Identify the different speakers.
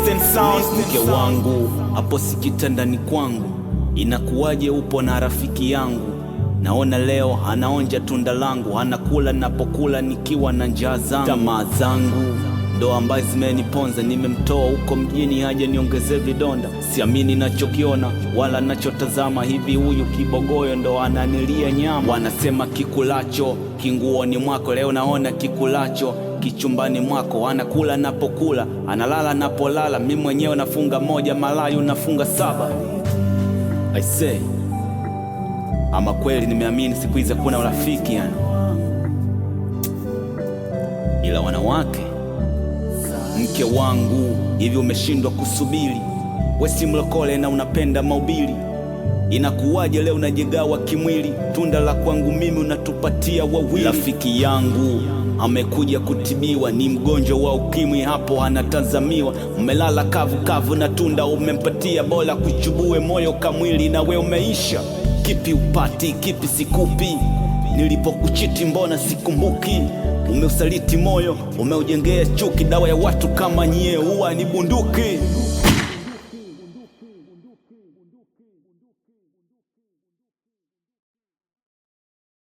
Speaker 1: Eastern Sound. Mke wangu hapo si kitandani kwangu, inakuwaje upo na rafiki yangu? Naona leo anaonja tunda langu, anakula napokula nikiwa na njaa zangu. Tamaa zangu ndo ambazo zimeniponza, nimemtoa huko mjini haja niongeze vidonda. Siamini nachokiona wala nachotazama, hivi huyu kibogoyo ndo ananilia nyama. Wanasema kikulacho kinguoni mwako, leo naona kikulacho kichumbani mwako. Anakula napokula, analala napolala, mimi mwenyewe nafunga moja, malayu nafunga 7. I say, ama kweli nimeamini siku hizi kuna urafiki yani. Ila wanawake, mke wangu hivi umeshindwa kusubiri? We si mlokole na unapenda mahubiri, inakuwaje leo unajigawa kimwili? Tunda la kwangu mimi unatupatia wawili. Rafiki yangu amekuja kutibiwa, ni mgonjwa wa ukimwi, hapo anatazamiwa. Umelala kavu kavu na tunda umempatia, bora kuchubue moyo kamwili na we umeisha. Kipi upati, kipi sikupi? Nilipokuchiti mbona sikumbuki? Umeusaliti moyo, umeujengea chuki, dawa ya watu kama nyie huwa ni bunduki.